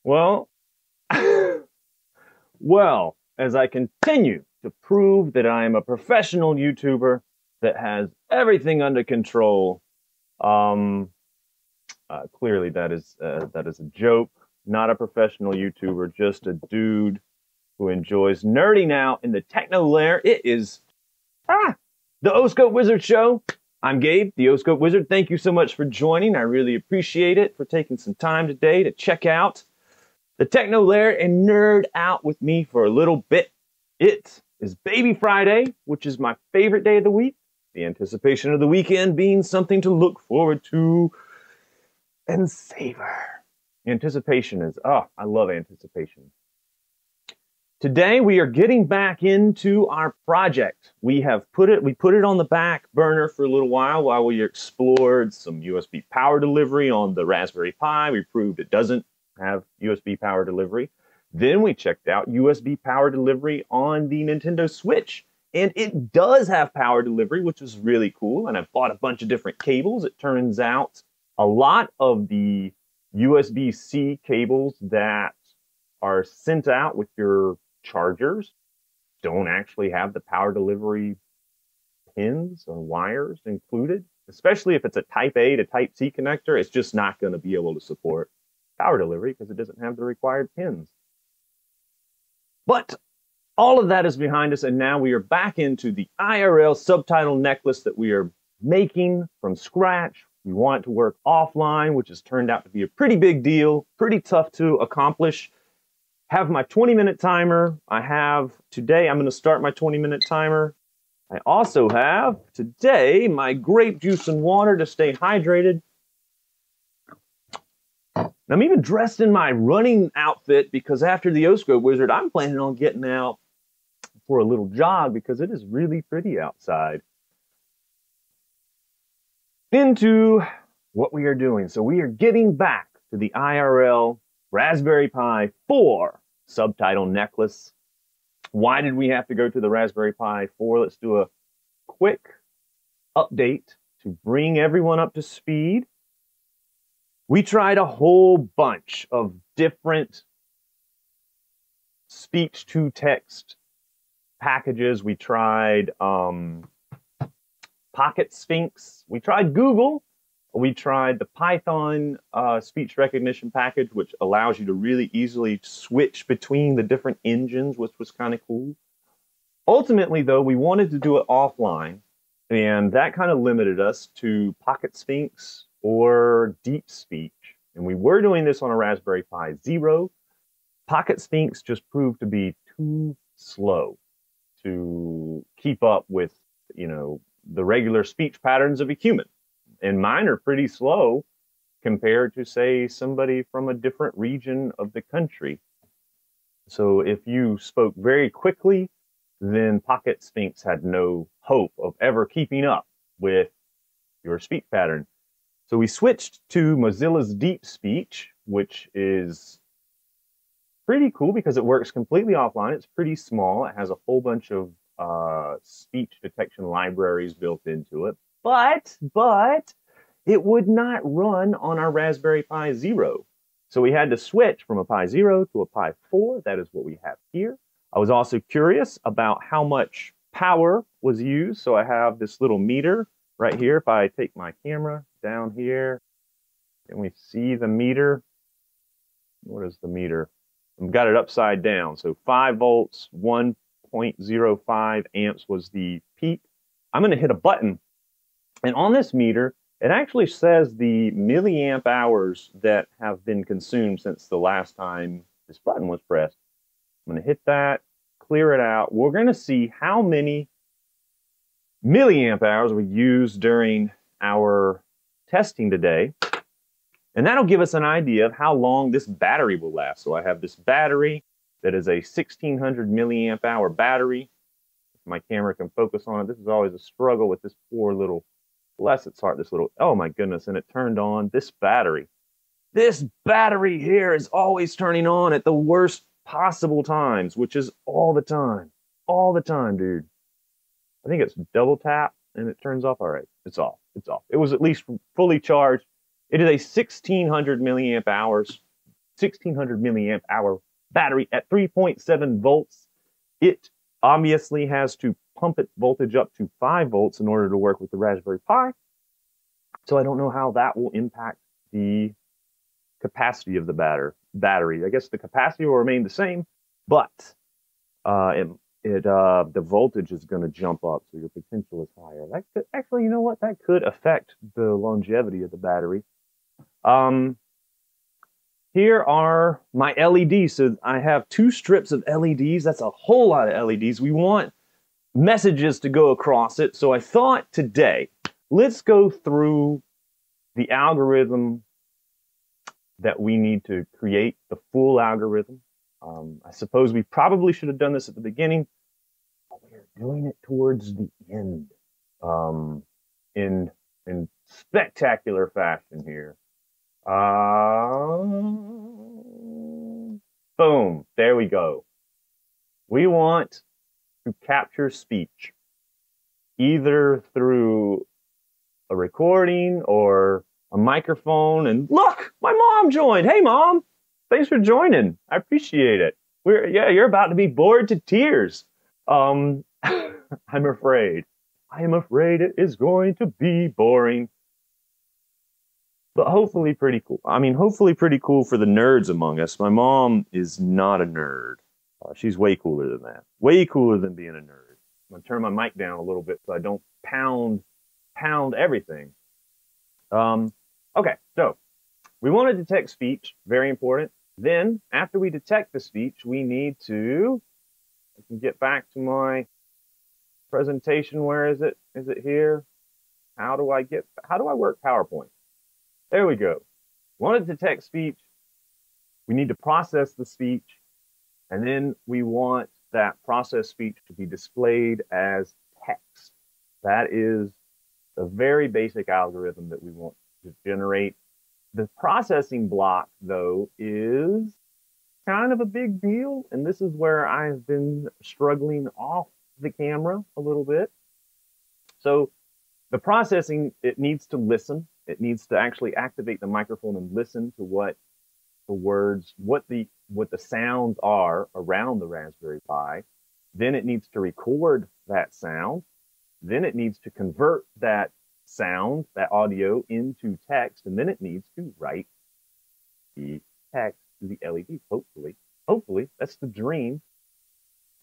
Well, well, as I continue to prove that I am a professional YouTuber that has everything under control, um, clearly that is a joke. Not a professional YouTuber, just a dude who enjoys nerding out in the techno lair. It is the Oscope Wizard Show. I'm Gabe, the Oscope Wizard. Thank you so much for joining. I really appreciate it, for taking some time today to check out the techno lair and nerd out with me for a little bit. It is Baby Friday, which is my favorite day of the week. The anticipation of the weekend being something to look forward to and savor. Anticipation is, I love anticipation. Today we are getting back into our project. We put it on the back burner for a little while we explored some USB power delivery on the Raspberry Pi. We proved it doesn't have USB power delivery. Then we checked out USB power delivery on the Nintendo Switch, and it does have power delivery, which is really cool. And I bought a bunch of different cables. It turns out a lot of the USB-C cables that are sent out with your chargers don't actually have the power delivery pins or wires included, especially if it's a Type A to Type C connector. It's just not going to be able to support power delivery because it doesn't have the required pins. But all of that is behind us, and now we are back into the IRL subtitle necklace that we are making from scratch. We want it to work offline, which has turned out to be a pretty big deal, pretty tough to accomplish. Have my 20-minute timer. Today I'm going to start my 20-minute timer. I also have today my grape juice and water to stay hydrated. And I'm even dressed in my running outfit because after the Oscope Wizard, I'm planning on getting out for a little jog because it is really pretty outside. Into what we are doing. So we are getting back to the IRL Raspberry Pi 4 subtitle necklace. Why did we have to go to the Raspberry Pi 4? Let's do a quick update to bring everyone up to speed. We tried a whole bunch of different speech-to-text packages. We tried Pocket Sphinx. We tried Google. We tried the Python speech recognition package, which allows you to really easily switch between the different engines, which was kind of cool. Ultimately, though, we wanted to do it offline, and that kind of limited us to Pocket Sphinx or Deepspeech. And we were doing this on a Raspberry Pi Zero. Pocket Sphinx just proved to be too slow to keep up with, the regular speech patterns of a human. And mine are pretty slow compared to, say, somebody from a different region of the country. So if you spoke very quickly, then Pocket Sphinx had no hope of ever keeping up with your speech pattern. So we switched to Mozilla's Deepspeech, which is pretty cool because it works completely offline. It's pretty small. It has a whole bunch of speech detection libraries built into it. But it would not run on our Raspberry Pi Zero. So we had to switch from a Pi Zero to a Pi 4. That is what we have here. I was also curious about how much power was used. So I have this little meter right here. If I take my camera down here, can we see the meter? What is the meter? I've got it upside down. So 5 volts, 1.05 amps was the peak. I'm going to hit a button. And on this meter, it actually says the milliamp hours that have been consumed since the last time this button was pressed. I'm going to hit that, clear it out. We're going to see how many milliamp hours we used during our testing today. And that'll give us an idea of how long this battery will last. So I have this battery that is a 1600 milliamp hour battery. If my camera can focus on it, this is always a struggle with this poor little, bless its heart, this little, oh my goodness, and it turned on this battery. This battery here is always turning on at the worst possible times, which is all the time. All the time, dude. I think it's double tap and it turns off. All right, it's off. It's off. It was at least fully charged. It is a 1600 milliamp hours 1600 milliamp hour battery at 3.7 volts. It obviously has to pump its voltage up to 5 volts in order to work with the Raspberry Pi. So I don't know how that will impact the capacity of the battery. I guess the capacity will remain the same, but the voltage is going to jump up, so your potential is higher. That could, actually, you know what? That could affect the longevity of the battery. Here are my LEDs. So I have 2 strips of LEDs. That's a whole lot of LEDs. We want messages to go across it. So I thought today, let's go through the algorithm that we need to create, the full algorithm. I suppose we probably should have done this at the beginning, but we're doing it towards the end in spectacular fashion here. Boom, there we go. We want to capture speech, either through a recording or a microphone. And look, my mom joined. Hey, Mom, thanks for joining. I appreciate it. You're about to be bored to tears. I'm afraid. I am afraid it is going to be boring. But hopefully pretty cool. I mean, hopefully pretty cool for the nerds among us. My mom is not a nerd. She's way cooler than that. Way cooler than being a nerd. I'm going to turn my mic down a little bit so I don't pound everything. Okay, so we want to detect speech. Very important. Then, after we detect the speech, we need to, I can get back to my presentation. Where is it? Is it here? How do I work PowerPoint? There we go. Want to detect speech. We need to process the speech. And then we want that processed speech to be displayed as text. That is a very basic algorithm that we want to generate. The processing block, though, is kind of a big deal. And this is where I've been struggling off the camera a little bit. So the processing, it needs to listen. It needs to actually activate the microphone and listen to what the words, what the sounds are around the Raspberry Pi. Then it needs to record that sound. Then it needs to convert that sound, that audio, into text. And then it needs to write the text to the LED, hopefully. Hopefully, that's the dream.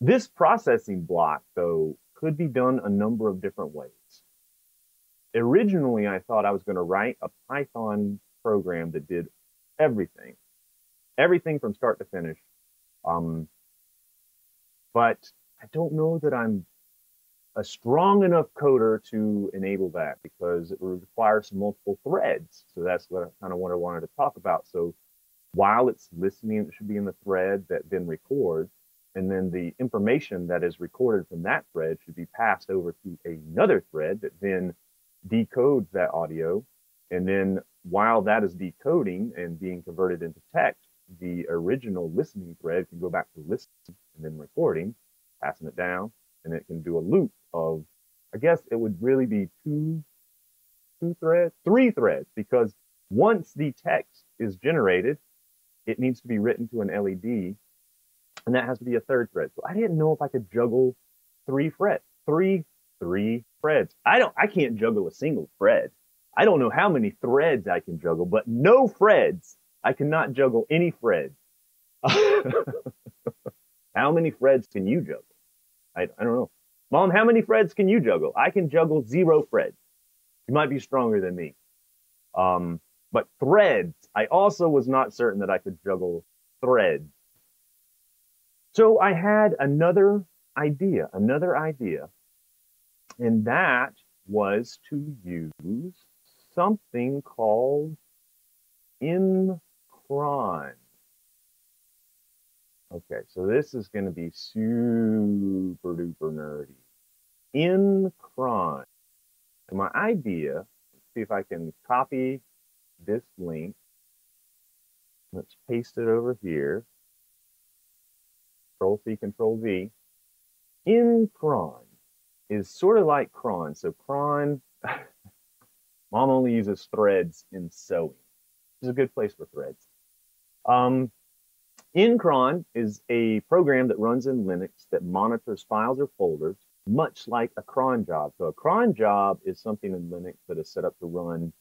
This processing block, though, could be done a number of different ways. Originally, I thought I was going to write a Python program that did everything from start to finish. But I don't know that I'm a strong enough coder to enable that, because it would require some multiple threads. So that's what I wanted to talk about. So while it's listening, it should be in the thread that then records. And then the information that is recorded from that thread should be passed over to another thread that then decodes that audio. And then while that is decoding and being converted into text, the original listening thread can go back to listening and then recording, passing it down, and it can do a loop of, I guess it would really be three threads, because once the text is generated, it needs to be written to an LED, and that has to be a third thread. So I didn't know if I could juggle three threads. I can't juggle a single thread. I don't know how many threads I can juggle, but no threads. I cannot juggle any threads. How many threads can you juggle? I don't know. Mom, how many threads can you juggle? I can juggle 0 threads. You might be stronger than me. But threads, I also was not certain that I could juggle threads. So I had another idea, and that was to use something called mkdir. Okay, so this is going to be super duper nerdy. mkdir. And my idea, let's see if I can copy this link. Let's paste it over here. Control-C, Control-V. mkdir is sort of like cron. So cron, Mom only uses threads in sewing. This is a good place for threads. Um, Incron is a program that runs in Linux that monitors files or folders, much like a cron job. So a cron job is something in Linux that is set up to run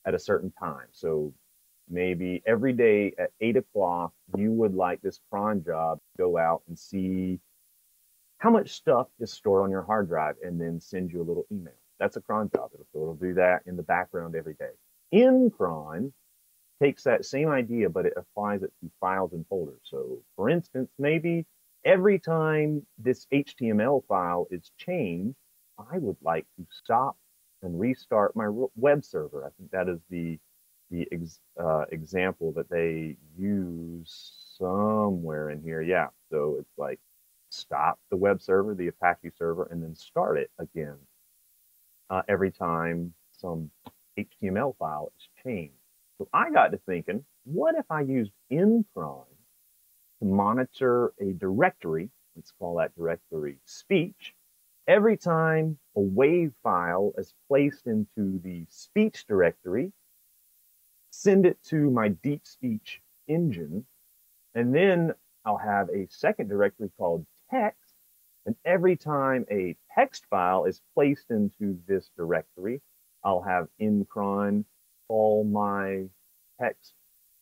at a certain time. So maybe every day at 8 o'clock, you would like this cron job to go out and see how much stuff is stored on your hard drive and then send you a little email. That's a cron job. It'll do that in the background every day. Incron takes that same idea, but it applies it to files and folders. So for instance, maybe every time this HTML file is changed, I would like to stop and restart my web server. I think that is the example that they use somewhere in here. Yeah, so it's like stop the web server, the Apache server, and then start it again every time some HTML file is changed. So I got to thinking, what if I used incron to monitor a directory? Let's call that directory speech. Every time a WAV file is placed into the speech directory, send it to my Deepspeech engine, and then I'll have a second directory called text. And every time a text file is placed into this directory, I'll have incron call my text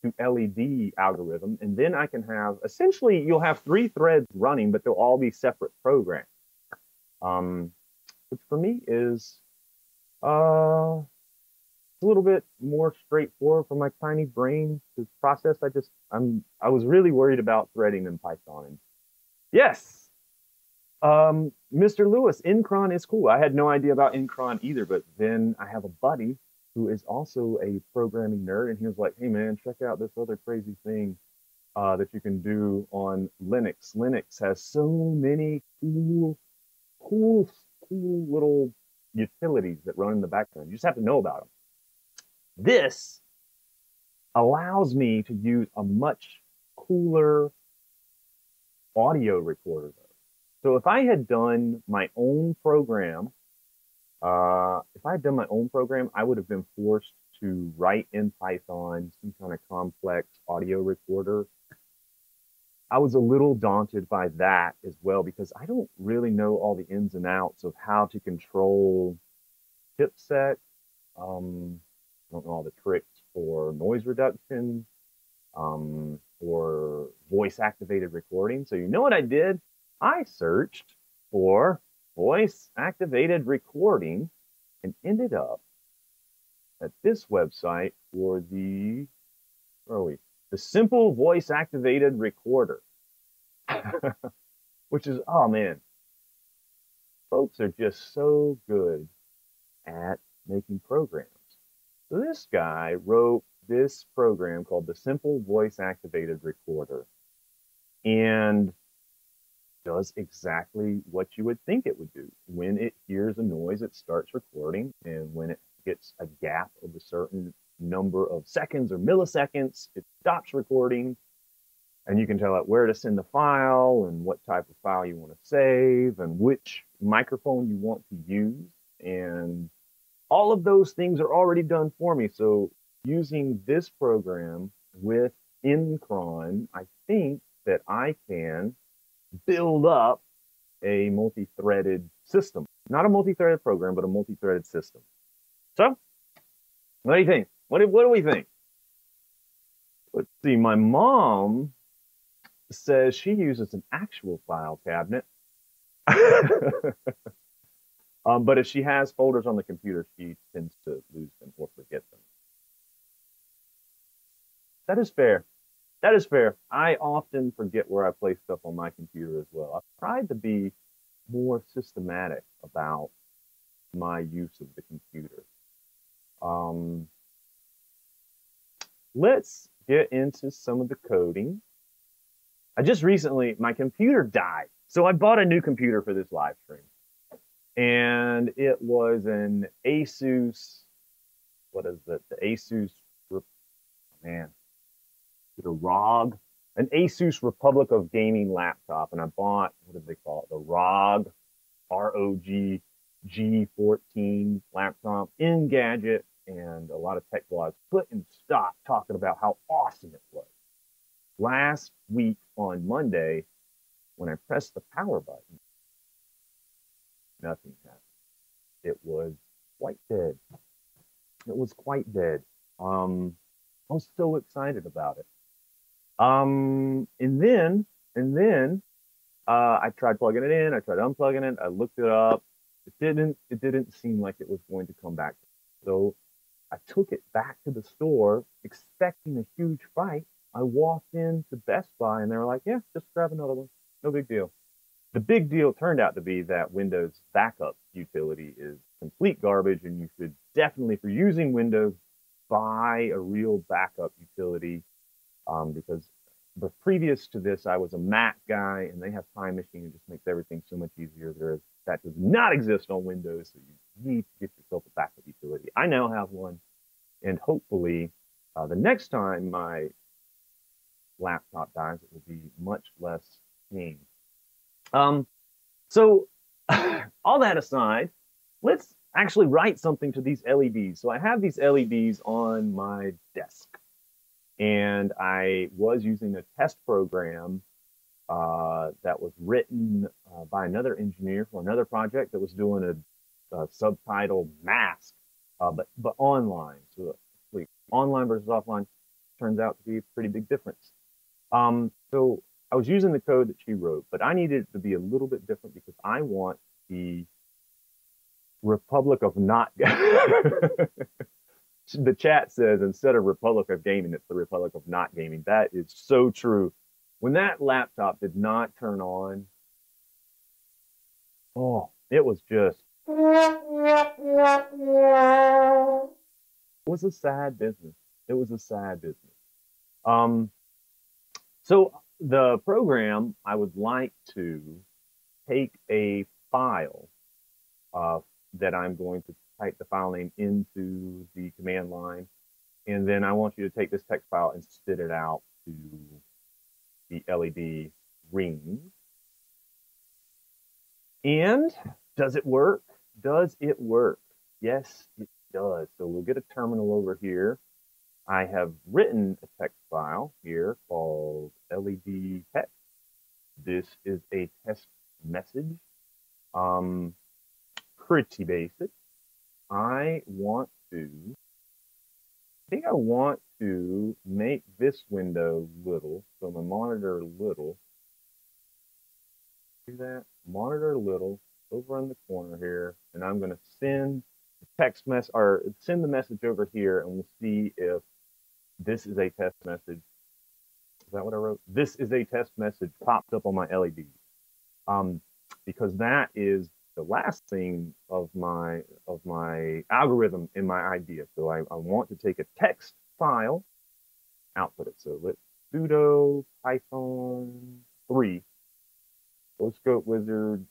to LED algorithm. And then I can have, essentially, you'll have 3 threads running, but they'll all be separate programs. Which for me is a little bit more straightforward for my tiny brain to process. I was really worried about threading in Python. And yes, Mr. Lewis, incron is cool. I had no idea about incron either, but then I have a buddy who is also a programming nerd, and he was like, hey man, check out this other crazy thing that you can do on Linux. Linux has so many cool little utilities that run in the background. You just have to know about them. This allows me to use a much cooler audio recorder, though. So if I had done my own program, I would have been forced to write in Python some kind of complex audio recorder. I was a little daunted by that as well, because I don't really know all the ins and outs of how to control chipset. I don't know all the tricks for noise reduction, or voice activated recording. So you know what I did? I searched for voice activated recording and ended up at this website for the, where are we? The simple voice activated recorder. Which is, oh man, folks are just so good at making programs. So this guy wrote this program called the Simple Voice Activated Recorder, and does exactly what you would think it would do. When it hears a noise, it starts recording, and when it gets a gap of a certain number of seconds or milliseconds, it stops recording, and you can tell it where to send the file and what type of file you want to save and which microphone you want to use. And all of those things are already done for me. So using this program with incron, I think that I can build up a multi-threaded system. Not a multi-threaded program, but a multi-threaded system. So, what do you think? What do we think? Let's see, my mom says she uses an actual file cabinet. But if she has folders on the computer, she tends to lose them or forget them. That is fair. That is fair. I often forget where I place stuff on my computer as well. I've tried to be more systematic about my use of the computer. Let's get into some of the coding. I just recently, my computer died. So I bought a new computer for this live stream. And it was an Asus, what is it? The Asus, man, the ROG, an Asus Republic of Gaming laptop. And I bought, what did they call it? The ROG, ROG G14 laptop, Engadget, and a lot of tech blogs put and stop talking about how awesome it was. last week on Monday, when I pressed the power button, nothing happened. It was quite dead. It was quite dead. I was so excited about it. And then I tried plugging it in. I tried unplugging it. I looked it up. It didn't seem like it was going to come back. So I took it back to the store expecting a huge fight. I walked into Best Buy and they were like, yeah, just grab another one. No big deal. The big deal turned out to be that Windows backup utility is complete garbage, and you should definitely, if you're using Windows, buy a real backup utility, because but previous to this, I was a Mac guy, and they have Time Machine. It just makes everything so much easier. That does not exist on Windows, so you need to get yourself a backup utility. I now have one, and hopefully, the next time my laptop dies, it will be much less pain. So all that aside, let's actually write something to these LEDs. So I have these LEDs on my desk, and I was using a test program that was written by another engineer for another project that was doing a Subtitle mask, but online. So online versus offline turns out to be a pretty big difference. So I was using the code that she wrote, but I needed it to be a little bit different because I want the Republic of Not. The chat says instead of Republic of Gaming, it's the Republic of Not Gaming. That is so true. When that laptop did not turn on, oh, it was just, it was a sad business. It was a sad business. So the program, I would like to take a file that I'm going to type the file name into the command line, and then I want you to take this text file and spit it out to the LED ring. And does it work? Does it work? Yes, it does. So we'll get a terminal over here. I have written a text file here called LED text. This is a test message. Pretty basic. I think I want to make this window little, so my monitor little. Do that, monitor little, over in the corner here, and I'm going to send the text message, or send the message over here, and we'll see if this is a test message. Is that what I wrote? This is a test message popped up on my LED. Because that is the last thing of my algorithm in my idea. So I want to take a text file, output it. So let's sudo Python 3. Scope wizard.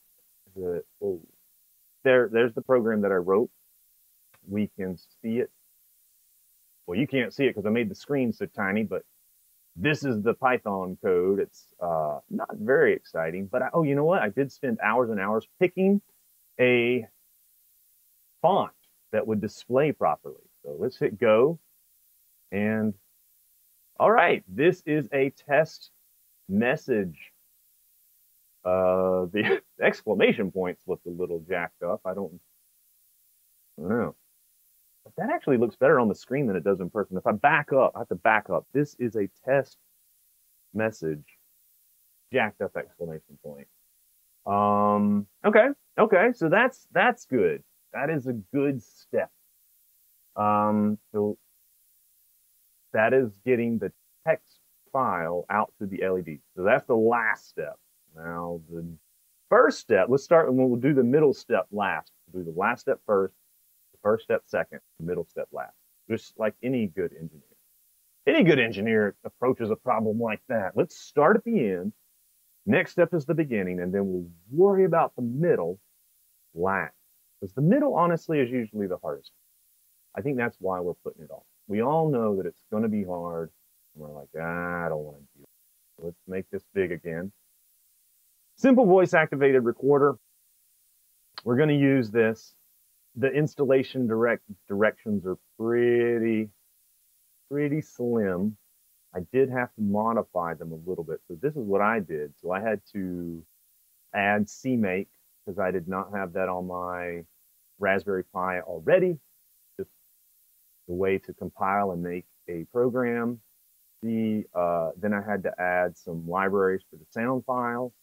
There's the program that I wrote. We can see it. Well, you can't see it because I made the screen so tiny, but this is the Python code. It's not very exciting, but oh, you know what? I did spend hours and hours picking a font that would display properly. So let's hit go. And all right, this is a test message. The exclamation points looked a little jacked up. I don't know. But that actually looks better on the screen than it does in person. If I back up, I have to back up. This is a test message, jacked up exclamation point. Okay, so that's good. That is a good step. So that is getting the text file out to the LED. So that's the last step. Now the first step, let's start and we'll do the middle step last. We'll do the last step first, the first step second, the middle step last. Just like any good engineer. Any good engineer approaches a problem like that. Let's start at the end. Next step is the beginning, and then we'll worry about the middle last. Because the middle, honestly, is usually the hardest. I think that's why we're putting it off. We all know that it's going to be hard. And we're like, I don't want to do it. Let's make this big again. Simple voice activated recorder. We're going to use this. The installation directions are pretty slim. I did have to modify them a little bit. So this is what I did. So I had to add cmake because I did not have that on my Raspberry Pi already. Just the way to compile and make a program. Then I had to add some libraries for the sound file,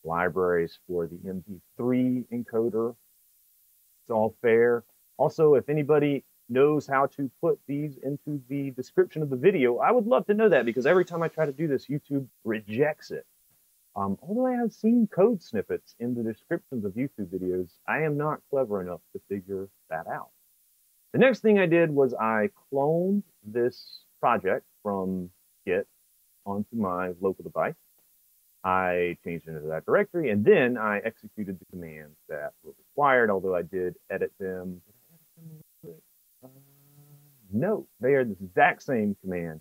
libraries for the MP3 encoder. It's all fair. Also, if anybody knows how to put these into the description of the video, I would love to know that, because every time I try to do this, YouTube rejects it. Although I have seen code snippets in the descriptions of YouTube videos, I am not clever enough to figure that out. The next thing I did was I cloned this project from Git onto my local device. I changed it into that directory, and then I executed the commands that were required, although I did edit them. No, they are the exact same command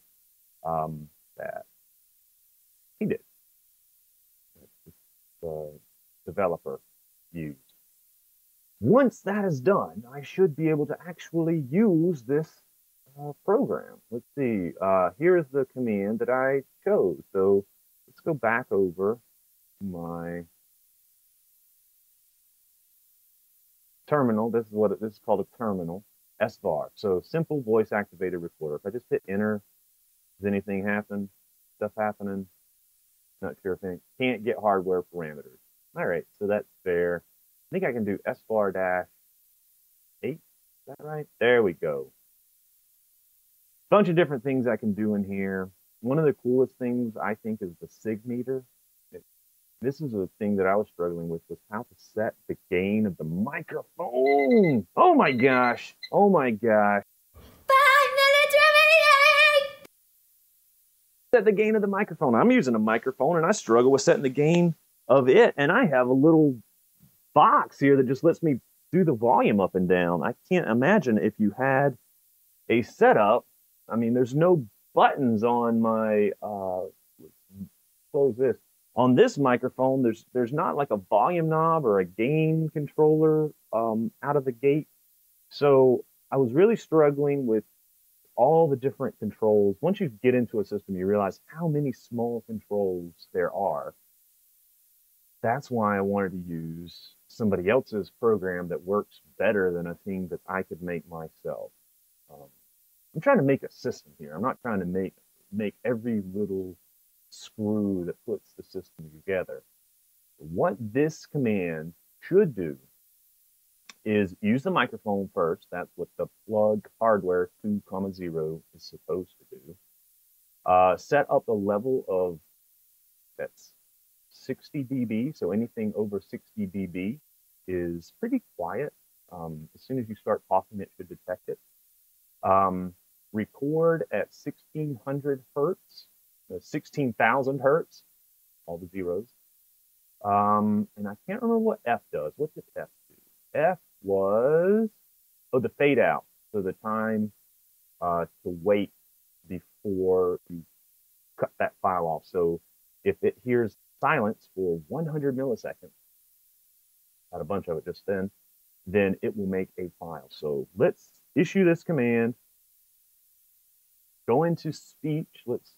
that he did. The developer used. Once that is done, I should be able to actually use this program. Let's see. Here's the command that I chose. So let's go back over to my terminal. This is called a terminal. Svar. So simple voice activated recorder. If I just hit enter, does anything happen? Stuff happening? Not sure if any. Can't get hardware parameters. All right, so that's fair. I think I can do svar-8. Is that right? There we go. Bunch of different things I can do in here. One of the coolest things I think is the sig meter. This is a thing that I was struggling with, was how to set the gain of the microphone. Oh my gosh. Oh my gosh. Set the gain of the microphone. I'm using a microphone and I struggle with setting the gain of it. And I have a little box here that just lets me do the volume up and down. I can't imagine if you had a setup. I mean, there's no buttons on my, close this. On this microphone, there's not like a volume knob or a gain controller out of the gate. So I was really struggling with all the different controls. Once you get into a system, you realize how many small controls there are. That's why I wanted to use somebody else's program that works better than a thing that I could make myself. I'm trying to make a system here. I'm not trying to make every little screw that puts the system together. What this command should do is use the microphone first. That's what the plug hardware 2,0 is supposed to do. Set up a level of, that's 60 dB. So anything over 60 dB is pretty quiet. As soon as you start talking, it should detect it. Record at 1600 hertz. 16,000 hertz, all the zeros. And I can't remember what F does. What did F do? F was, the fade out. So the time to wait before you cut that file off. So if it hears silence for 100 milliseconds, not a bunch of it just then it will make a file. So let's issue this command. Go into speech. Let's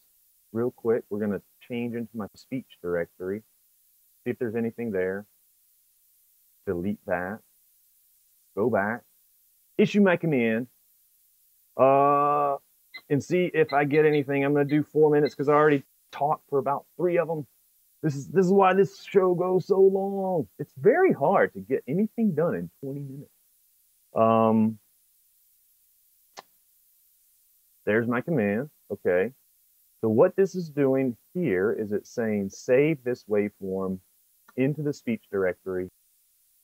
real quick, we're going to change into my speech directory, see if there's anything there. Delete that. Go back. Issue my command. And see if I get anything. I'm going to do 4 minutes because I already talked for about 3 of them. This is why this show goes so long. It's very hard to get anything done in 20 minutes. There's my command. Okay. So what this is doing here is it's saying save this waveform into the speech directory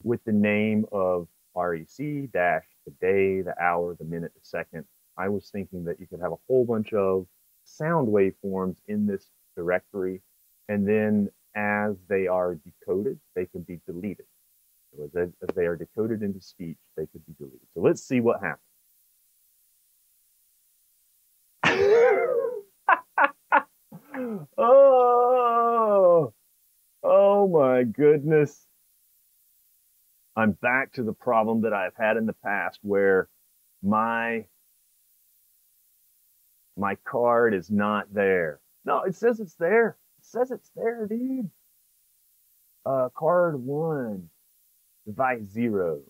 with the name of REC dash the day, the hour, the minute, the second. I was thinking that you could have a whole bunch of sound waveforms in this directory, and then as they are decoded, they can be deleted. So as they are decoded into speech, they could be deleted. So let's see what happens. Oh my goodness. I'm back to the problem that I've had in the past where my My card is not there. No, it says it's there. It says it's there, dude. Card 1, device 0.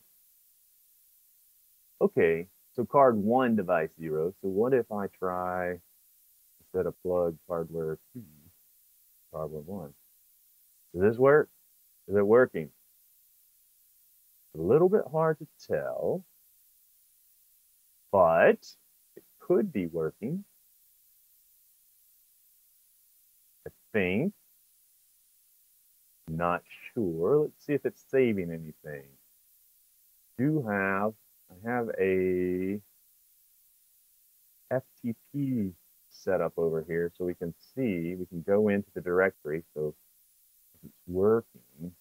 Okay, so card 1, device 0. So what if I try, instead of plug hardware 2, hardware 1? Does this work? Is it working? A little bit hard to tell, but it could be working. I think. Not sure. Let's see if it's saving anything. I have a FTP set up over here so we can go into the directory. So if it's working,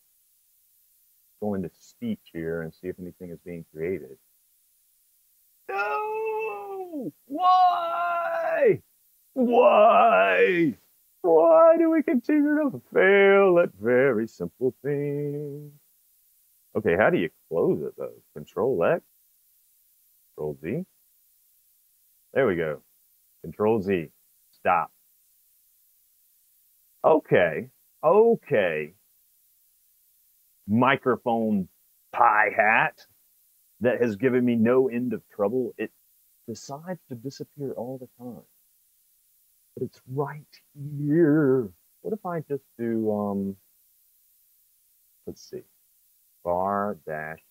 go into speech here and see if anything is being created. No! Why? Why? Why do we continue to fail at very simple things? Okay, how do you close it though? Control X, Control Z. There we go. Control Z. Stop. Okay. Okay. Microphone pie hat that has given me no end of trouble. It decides to disappear all the time. But it's right here. What if I just do, let's see, svar-h.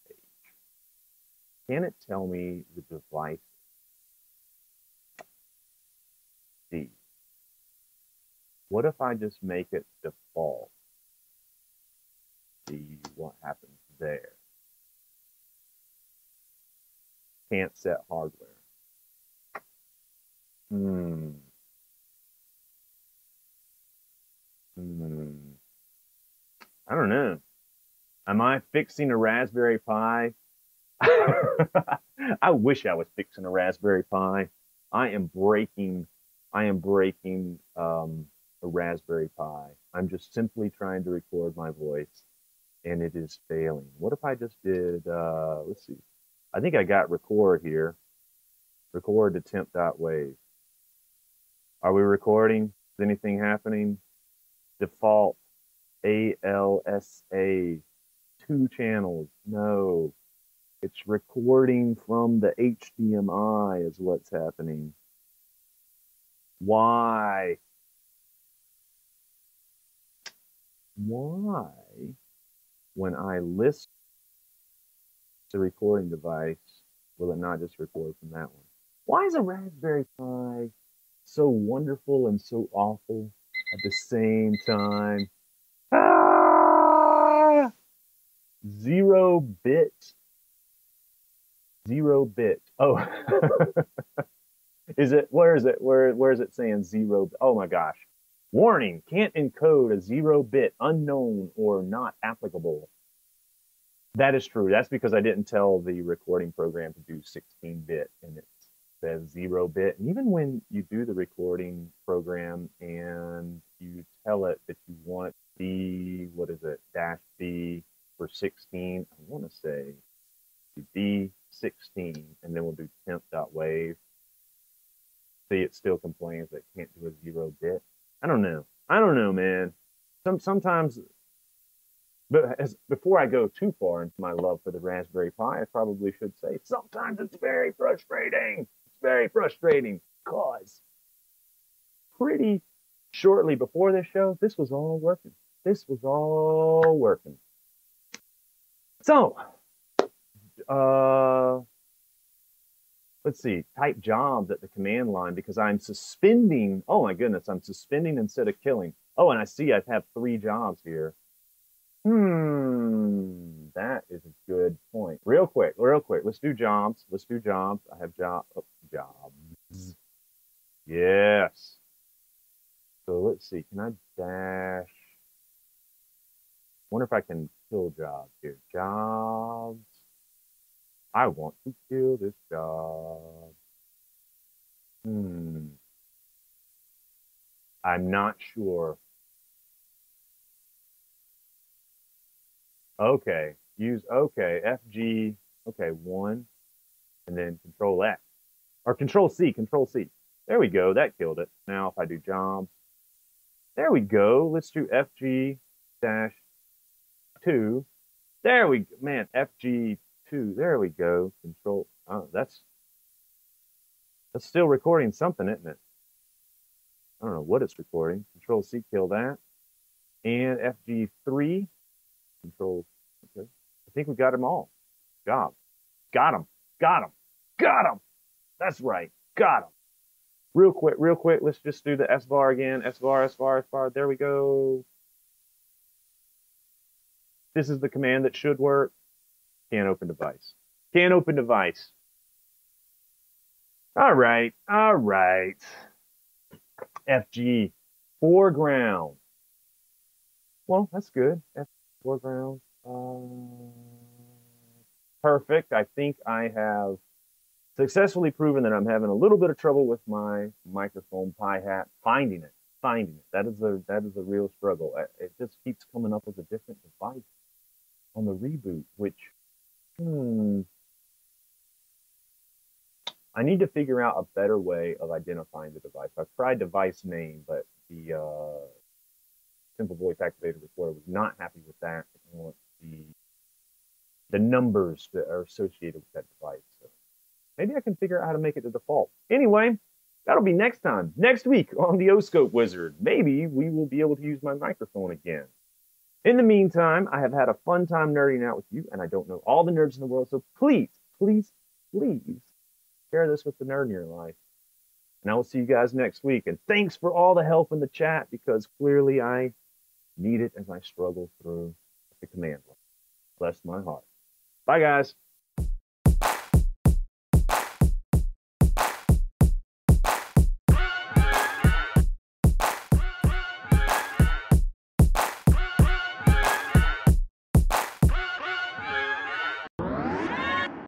Can it tell me the device? D. What if I just make it default? See what happens there. Can't set hardware. I don't know. Am I fixing a Raspberry Pi? I wish I was fixing a Raspberry Pi. I am breaking a Raspberry Pi. I'm just simply trying to record my voice, and it is failing. What if I just did, let's see. I think I got record here. Record to temp.wave. Are we recording? Is anything happening? Default ALSA. 2 channels. No. It's recording from the HDMI is what's happening. Why? Why, when I list the recording device, will it not just record from that one? Why is a Raspberry Pi so wonderful and so awful at the same time? Ah! 0 bit. 0 bit. Oh. Is it, where is it? Where is it saying 0? Oh my gosh. Warning, can't encode a 0 bit, unknown or not applicable. That is true. That's because I didn't tell the recording program to do 16-bit and it says 0 bit. And even when you do the recording program and you tell it that you want B, what is it, -B for 16, I want to say B16, and then we'll do temp.wave. See, it still complains that it can't do a 0 bit. I don't know. I don't know, man. Sometimes, but before I go too far into my love for the Raspberry Pi, I probably should say sometimes it's very frustrating. It's very frustrating because pretty shortly before this show, this was all working. This was all working. So, let's see, type jobs at the command line because I'm suspending. Oh my goodness, I'm suspending instead of killing. Oh, and I see I have 3 jobs here. That is a good point. Real quick. Let's do jobs. Let's do jobs. I have jobs. Yes. So let's see. Can I dash? Wonder if I can kill jobs here. Jobs. I want to kill this job. I'm not sure. Okay. Use FG. Okay, 1, and then Control X or Control C. Control C. There we go. That killed it. Now if I do jobs, there we go. Let's do FG-2. There we go. Man, FG2. There we go. Control. Oh, that's still recording something, isn't it? I don't know what it's recording. Control C, kill that. And FG3. Control. Okay. I think we got them all. Job. Got them. Got them. Got them. That's right. Got them. Real quick. Let's just do the svar again. Svar. There we go. This is the command that should work. Can't open device. Can't open device. All right. FG, foreground. Well, that's good. F foreground. Perfect. I think I have successfully proven that I'm having a little bit of trouble with my microphone pi hat. Finding it. That is a real struggle. It just keeps coming up as a different device on the reboot, which I need to figure out a better way of identifying the device. I've tried device name, but the simple voice activated recorder was not happy with that. I want the numbers that are associated with that device. So maybe I can figure out how to make it the default. Anyway, that'll be next time. Next week on the O-Scope Wizard. Maybe we will be able to use my microphone again. In the meantime, I have had a fun time nerding out with you, and I don't know all the nerds in the world, so please share this with the nerd in your life. And I will see you guys next week. And thanks for all the help in the chat, because clearly I need it as I struggle through the command line. Bless my heart. Bye, guys.